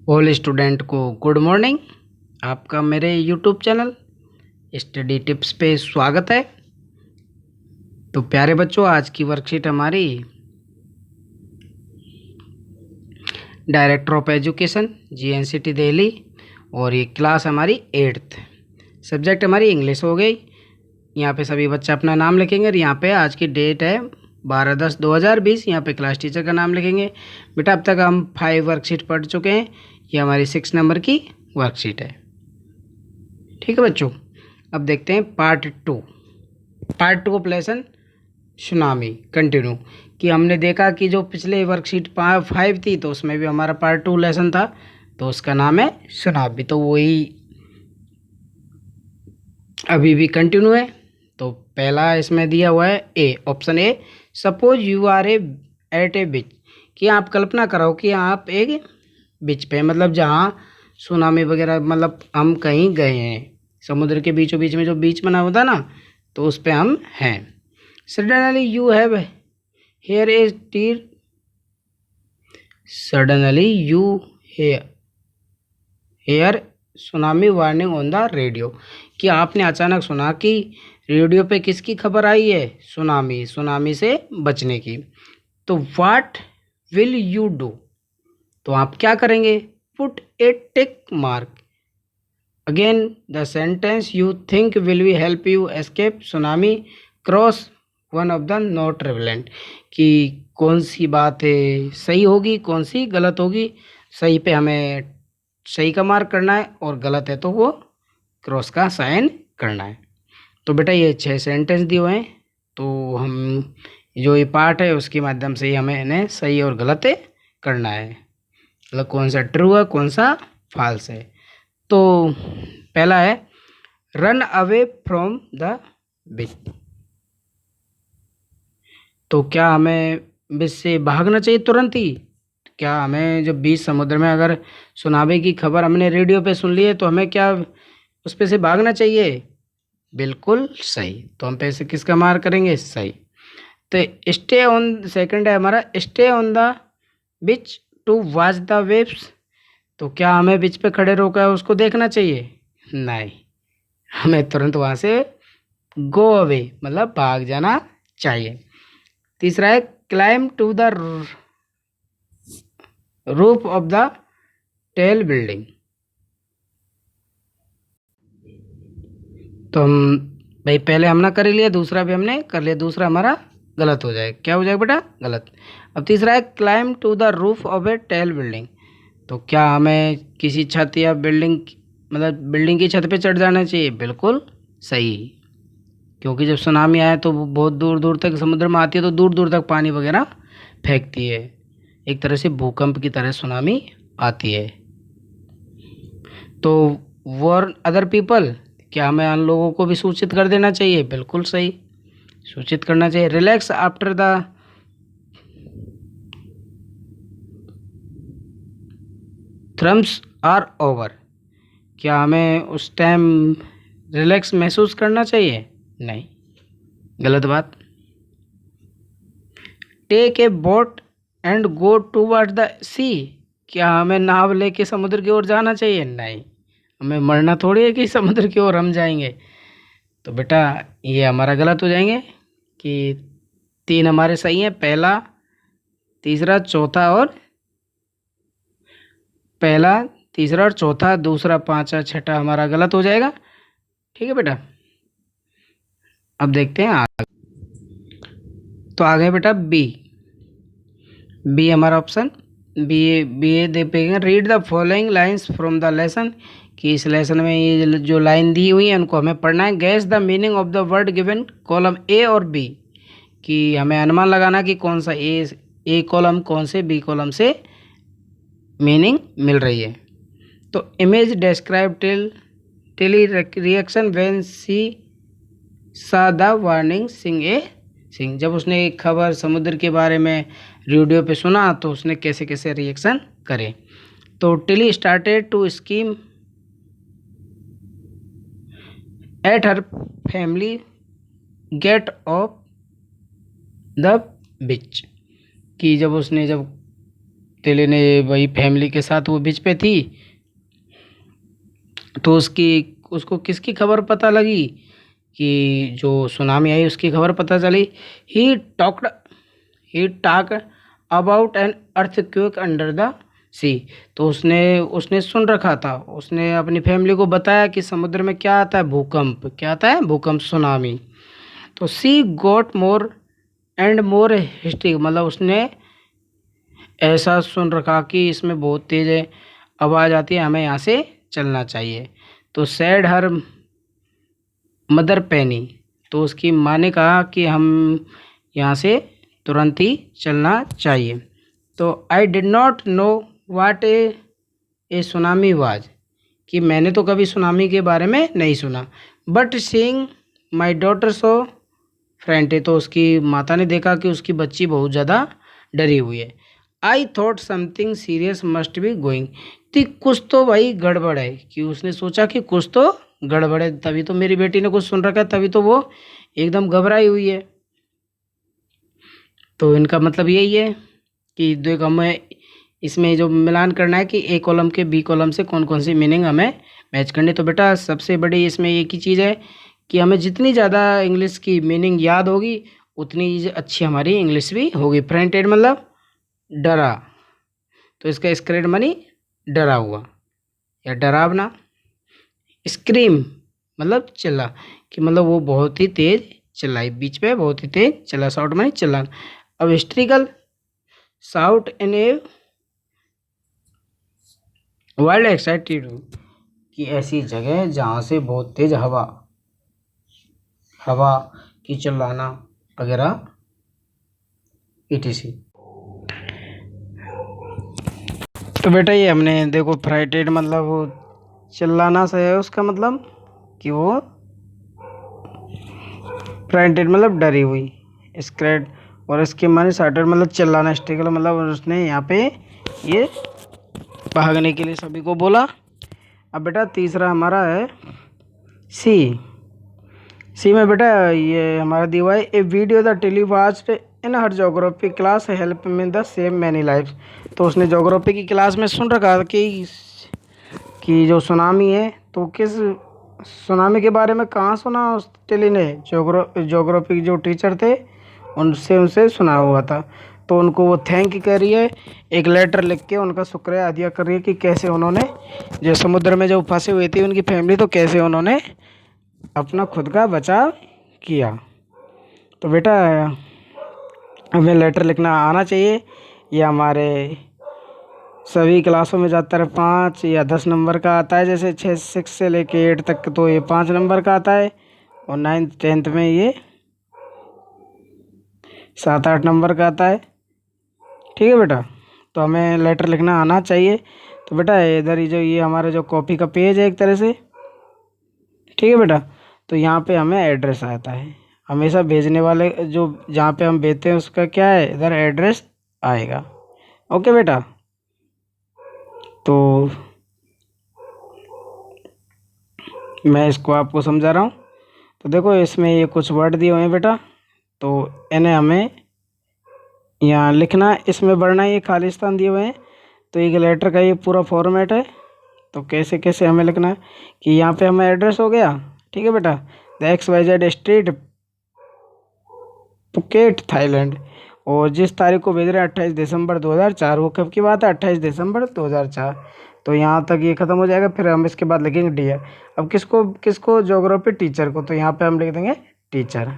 All student को good morning. आपका मेरे यूट्यूब चैनल स्टडी टिप्स पे स्वागत है। तो प्यारे बच्चों, आज की वर्कशीट हमारी director of education GNCT Delhi और ये क्लास हमारी 8th, सब्जेक्ट हमारी इंग्लिश हो गई। यहाँ पे सभी बच्चे अपना नाम लिखेंगे और यहाँ पे आज की डेट है 12/10/2020। यहाँ पे क्लास टीचर का नाम लिखेंगे। बेटा अब तक हम 5 वर्कशीट पढ़ चुके हैं। ये हमारी 6 नंबर की वर्कशीट है। ठीक है बच्चों, अब देखते हैं part 2 of lesson tsunami continue. कि हमने देखा कि जो पिछले वर्कशीट 5 थी तो उसमें भी हमारा पार्ट 2 लेसन था, तो उसका नाम है सुनामी। तो वही अभी भी कंटिन्यू है। तो पहला इसमें दिया हुआ है A, option A, suppose you are at a beach. कि आप कल्पना करो कि आप एक बीच पे, मतलब जहाँ सुनामी वगैरह, मतलब हम कहीं गए हैं, समुद्र के बीचों बीच में जो बीच बना होता ना, तो उस पे हम हैं। Suddenly you have hear a tear, suddenly you hear tsunami warning on the radio. कि आपने अचानक सुना कि रेडियो पे किसकी खबर आई है, सुनामी से बचने की। तो व्हाट विल यू डू, तो आप क्या करेंगे। Put A tick mark again the sentence you think will be help you escape tsunami, cross one of the not relevant. कि कौन सी बात है सही होगी, कौन सी गलत होगी। सही पे हमें सही का मार्क करना है और गलत है तो वो क्रॉस का साइन करना है। तो बेटा ये 6 सेंटेंस दिए हुए हैं, तो हम जो ये पार्ट है उसके माध्यम से ही हमें इन्हें सही और गलत करना है, मतलब कौन सा ट्रू है कौन सा फॉल्स है। तो पहला है रन अवे फ्रॉम द बीच। तो क्या हमें बीच से भागना चाहिए तुरंत ही। क्या हमें जब बीच समुद्र में अगर सुनामी की खबर हमने रेडियो पे सुन ली है तो हमें क्या उस पे से भागना चाहिए। बिल्कुल सही। तो हम पे से किसका मार्क करेंगे, सही। तो स्टे ऑन, सेकंड है हमारा stay on the beach to watch the waves. तो क्या हमें बीच पे खड़े रोका उसको देखना चाहिए, नहीं, हमें तुरंत वहाँ से गो अवे, मतलब भाग जाना चाहिए। तीसरा है climb to the roof of the tall building. तो हम भाई पहले हमने कर लिया, दूसरा भी हमने कर लिया, दूसरा हमारा गलत हो जाएगा। क्या हो जाएगा बेटा, गलत। अब तीसरा है climb to the roof of a tall building. तो क्या हमें किसी छत या बिल्डिंग, मतलब बिल्डिंग की छत पे चढ़ जाना चाहिए, बिल्कुल सही। क्योंकि जब सुनामी आए तो वो बहुत दूर दूर तक समुद्र में आती है, तो दूर दूर तक पानी वगैरह फेंकती है। एक तरह से भूकंप की तरह सुनामी आती है। तो वार्न अदर पीपल, क्या हमें अन्य लोगों को भी सूचित कर देना चाहिए, बिल्कुल सही, सूचित करना चाहिए। Relax after the tremors are over. क्या हमें उस टाइम रिलैक्स महसूस करना चाहिए, नहीं, गलत बात। Take a boat and go toward the sea. क्या हमें नाव लेके समुद्र की ओर जाना चाहिए, नहीं, हमें मरना थोड़ी है कि समुद्र की ओर हम जाएंगे। तो बेटा ये हमारा गलत हो जाएंगे कि 3 हमारे सही हैं, पहला, तीसरा, चौथा और पहला, तीसरा और चौथा, दूसरा, पांचवा, छठा हमारा गलत हो जाएगा। ठीक है बेटा, अब देखते हैं आगे। तो आ गए बेटा बी हमारा ऑप्शन बी देखेंगे। Read the following lines from the lesson. कि इस लेसन में ये जो लाइन दी हुई है उनको हमें पढ़ना है। Gas the meaning of the word given, column A और बी। कि हमें अनुमान लगाना कि कौन सा ए कॉलम कौन से बी कॉलम से मीनिंग मिल रही है। तो image describe Tilly reaction when she saw the warning सिंग। जब उसने एक खबर समुद्र के बारे में रेडियो पे सुना तो उसने कैसे कैसे रिएक्शन करे। तो Tilly started to scream at her family get off the beach. कि जब टिली ने वही फैमिली के साथ वो बीच पे थी, तो उसको किसकी खबर पता लगी कि जो सुनामी आई उसकी खबर पता चली। He talked he talk about an earthquake under the sea. तो उसने सुन रखा था, उसने अपनी फैमिली को बताया कि समुद्र में क्या आता है, भूकंप। क्या आता है? भूकंप, सुनामी। तो she got more and more history, मतलब उसने ऐसा सुन रखा कि इसमें बहुत तेज है आवाज़ आती है, हमें यहाँ से चलना चाहिए। तो सैड हर मदर पैनी, तो उसकी माँ ने कहा कि हम यहाँ से तुरंत ही चलना चाहिए। तो I did not know what A tsunami was, कि मैंने तो कभी सुनामी के बारे में नहीं सुना। But seeing my daughter so frantic, तो उसकी माता ने देखा कि उसकी बच्ची बहुत ज़्यादा डरी हुई है। I thought something serious must be going, तो कुछ तो भाई गड़बड़ है, कि उसने सोचा कि कुछ तो गड़बड़ है, तभी तो मेरी बेटी ने कुछ सुन रखा है, तभी तो वो एकदम घबराई हुई है। तो इनका मतलब यही है कि देखो, हमें इसमें जो मिलान करना है कि ए कॉलम के बी कॉलम से कौन कौन सी मीनिंग हमें मैच करनी। तो बेटा सबसे बड़ी इसमें एक ही चीज़ है कि हमें जितनी ज़्यादा इंग्लिश की मीनिंग याद होगी उतनी अच्छी हमारी इंग्लिश भी होगी। फ्रेंटेड मतलब डरा, तो इसका स्क्रेड मनी डरा हुआ या डरावना। स्क्रीम मतलब चिल्ला, कि मतलब वो बहुत ही तेज चिल्लाई, बीच पे बहुत ही तेज चिल्ला, साउट मनी चिल्लाना। अब historical, साउट in a world excited, कि ऐसी जगह जहाँ से बहुत तेज हवा की चिल्लाना वगैरह etc। तो बेटा ये हमने देखो फ्राइटेड मतलब वो चिल्लाना से है, उसका मतलब कि वो फ्राइटेड मतलब डरी हुई, स्क्रेड, और इसके माने साइटेड मतलब चिल्लाना, स्टिकल मतलब उसने यहाँ पे ये भागने के लिए सभी को बोला। अब बेटा तीसरा हमारा है सी। सी में बेटा ये हमारा दिया हुआ है a video the Tilly watched in her geography class help में द सेम मैनी लाइफ। तो उसने जोग्राफी की क्लास में सुन रखा कि जो सुनामी है, तो किस सुनामी के बारे में कहाँ सुना उस टेली ने, जोग्राफी जो टीचर थे उनसे सुना हुआ था। तो उनको वो थैंक कर रही है, एक लेटर लिख के उनका शुक्रिया अदा कर रही है कि कैसे उन्होंने जो समुद्र में जो फंसे हुए थी उनकी फैमिली, तो कैसे उन्होंने अपना खुद का बचाव किया। तो बेटा हमें लेटर लिखना आना चाहिए। ये हमारे सभी क्लासों में ज़्यादातर 5 या 10 नंबर का आता है, जैसे 6 से लेके 8 तक तो ये 5 नंबर का आता है, और 9th 10th में ये 7-8 नंबर का आता है। ठीक है बेटा, तो हमें लेटर लिखना आना चाहिए। तो बेटा इधर ही जो ये हमारे जो कॉपी का पेज है एक तरह से, ठीक है बेटा, तो यहाँ पे हमें एड्रेस आता है, हमेशा भेजने वाले जो जहाँ पे हम भेजते हैं उसका क्या है, इधर एड्रेस आएगा। ओके बेटा, तो मैं इसको आपको समझा रहा हूँ। तो देखो इसमें ये कुछ वर्ड दिए हुए हैं बेटा, तो इन्हें हमें यहाँ लिखना, इसमें बढ़ना, ये खालिस्तान दिए हुए हैं। तो एक लेटर का ये पूरा फॉर्मेट है। तो कैसे कैसे हमें लिखना है कि यहाँ पे हमें एड्रेस हो गया, ठीक है बेटा, the XYZ street pocket Thailand, और जिस तारीख को भेज रहे हैं 28 दिसंबर 2004, वो कब की बात है, 28 दिसंबर 2004। तो यहाँ तक ये ख़त्म हो जाएगा, फिर हम इसके बाद लिखेंगे डियर। अब किसको किसको, ज्योग्राफी टीचर को, तो यहाँ पे हम लिख देंगे टीचर,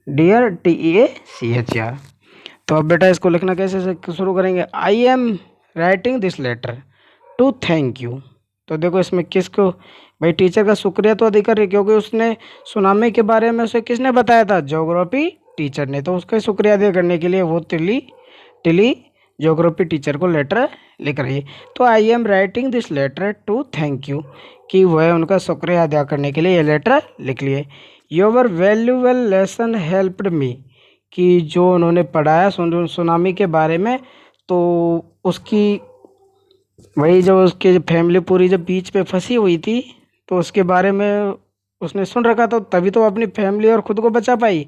डियर TEACHR। तो अब बेटा इसको लिखना कैसे से शुरू करेंगे, I am writing this letter to thank you. तो देखो इसमें किसको, भाई टीचर का शुक्रिया तो अदा कर रही, क्योंकि उसने सुनामी के बारे में उसे किसने बताया था, ज्योग्राफी टीचर ने। तो उसका शुक्रिया अदा करने के लिए वो टिली ज्योग्राफी टीचर को लेटर लिख रही है। तो I am writing this letter to thank you, कि वह उनका शुक्रिया अदा करने के लिए ये लेटर लिख लिए। Your valuable lesson helped me, कि जो उन्होंने पढ़ाया सुनामी के बारे में, तो उसकी वही जो उसकी फैमिली पूरी जब बीच पे फंसी हुई थी, तो उसके बारे में उसने सुन रखा था, तभी तो अपनी फैमिली और ख़ुद को बचा पाई।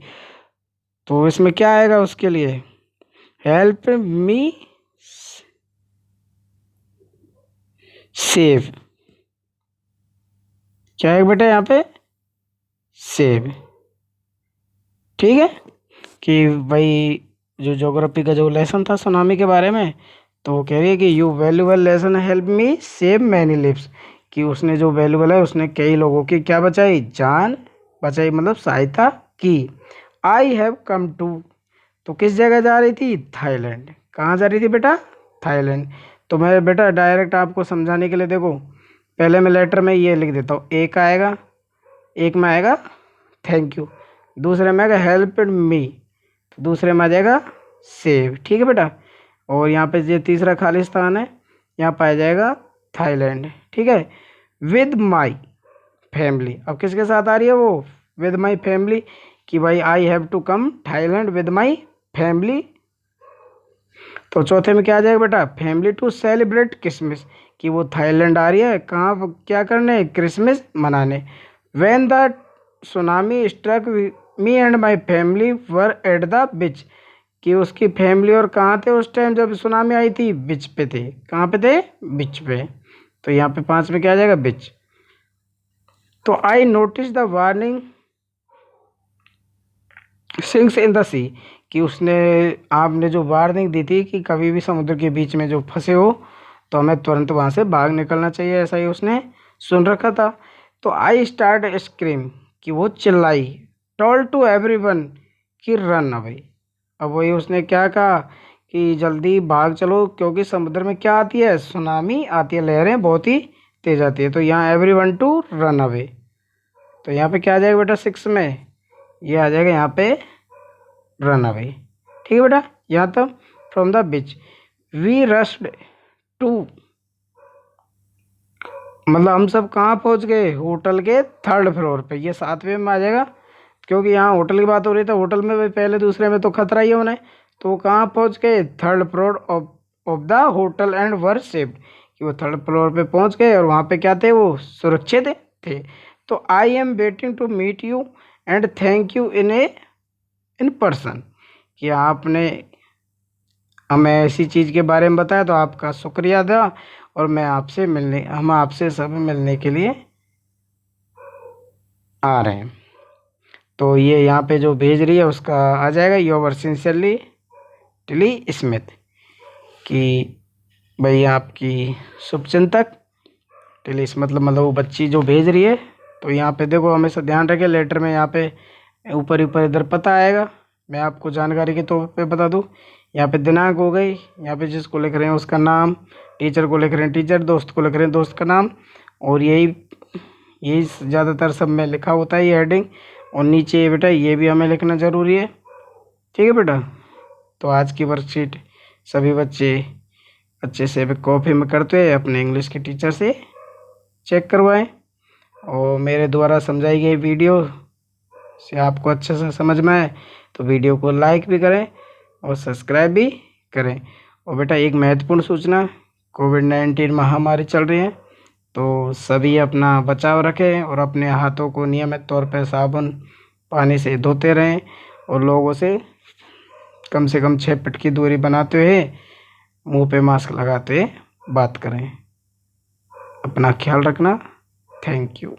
तो इसमें क्या आएगा उसके लिए, हेल्प मी सेव, क्या है बेटा यहाँ पे, सेव। ठीक है, कि भाई जो ज्योग्राफी का जो लेसन था सुनामी के बारे में, तो वो कह रही है कि you valuable lesson help me save many lives, कि उसने जो वैल्यूबल है उसने कई लोगों की क्या बचाई, जान बचाई, मतलब सहायता की। आई हैव कम टू, तो किस जगह जा रही थी, थाईलैंड। कहाँ जा रही थी बेटा, थाईलैंड। तो मैं बेटा डायरेक्ट आपको समझाने के लिए देखो, पहले मैं लेटर में ये लिख देता हूँ, एक आएगा, एक में आएगा थैंक यू, दूसरे में आएगा हेल्प मी, दूसरे में आ जाएगा सेव। ठीक है बेटा, और यहाँ पे ये तीसरा खाली स्थान है, यहाँ पाया जाएगा थाईलैंड। ठीक है, विद माई फैमिली, अब किसके साथ आ रही है वो, विद माई फैमिली, कि भाई I have to come Thailand with my family. तो चौथे में क्या आ जाएगा बेटा, फैमिली टू सेलिब्रेट क्रिसमस, कि वो थाईलैंड आ रही है कहाँ, क्या करने, क्रिसमस मनाने। When the tsunami struck me and my family were at the beach, कि उसकी फैमिली और कहाँ थे उस टाइम जब सुनामी आई थी, बीच पे थे। कहाँ पे थे, बीच पे। तो यहाँ पे 5 में क्या आ जाएगा, बीच। तो I notice the warning signs in the sea, कि उसने, आपने जो वार्निंग दी थी कि कभी भी समुद्र के बीच में जो फंसे हो तो हमें तुरंत वहाँ से भाग निकलना चाहिए, ऐसा ही उसने सुन रखा था। तो आई स्टार्ट स्क्रीम, कि वो चिल्लाई, टोल्ड टू एवरीवन कि रन अवे, अब वही उसने क्या कहा कि जल्दी भाग चलो, क्योंकि समुद्र में क्या आती है, सुनामी आती है, लहरें बहुत ही तेज आती है। तो यहाँ एवरीवन टू रन अवे, तो यहाँ पे क्या आ जाएगा बेटा 6 में, ये आ जाएगा यहाँ पे रन अवे। ठीक है बेटा, यहाँ तक from the beach. We rushed to, मतलब हम सब कहाँ पहुँच गए, होटल के 3rd फ्लोर पे, ये 7वें में आ जाएगा, क्योंकि यहाँ होटल की बात हो रही थी, होटल में भी पहले दूसरे में तो खतरा ही है उन्हें। तो वो कहाँ पहुँच गए, 3rd floor of the hotel and were saved, कि वो 3rd फ्लोर पे पहुँच गए और वहाँ पे क्या थे, वो सुरक्षित थे। तो I am waiting to meet you and thank you in person, कि आपने हमें ऐसी चीज़ के बारे में बताया तो आपका शुक्रिया था, और मैं आपसे मिलने, हम आपसे सब मिलने के लिए आ रहे हैं। तो ये यहाँ पे जो भेज रही है उसका आ जाएगा योर सिंसियरली टिली स्मिथ, कि भाई आपकी शुभचिंतक टिली स्मिथ, मतलब वो बच्ची जो भेज रही है। तो यहाँ पे देखो हमेशा ध्यान रखें, लेटर में यहाँ पे ऊपर ऊपर इधर पता आएगा, मैं आपको जानकारी के तौर पे बता दूँ। यहाँ पे दिनांक हो गई, यहाँ पे जिसको लिख रहे हैं उसका नाम, टीचर को लिख रहे हैं टीचर, दोस्त को लिख रहे हैं दोस्त का नाम, और यही यही ज़्यादातर सब में लिखा होता है ये हेडिंग। और नीचे बेटा ये भी हमें लिखना ज़रूरी है। ठीक है बेटा, तो आज की वर्कशीट सभी बच्चे अच्छे से कॉपी में करते हुए अपने इंग्लिश के टीचर से चेक करवाएं, और मेरे द्वारा समझाई गई वीडियो से आपको अच्छे से समझ में आए तो वीडियो को लाइक भी करें और सब्सक्राइब भी करें। और बेटा एक महत्वपूर्ण सूचना, कोविड-19 महामारी चल रही है, तो सभी अपना बचाव रखें और अपने हाथों को नियमित तौर पर साबुन पानी से धोते रहें, और लोगों से कम 6 फीट की दूरी बनाते हुए मुंह पे मास्क लगाते बात करें। अपना ख्याल रखना। Thank you.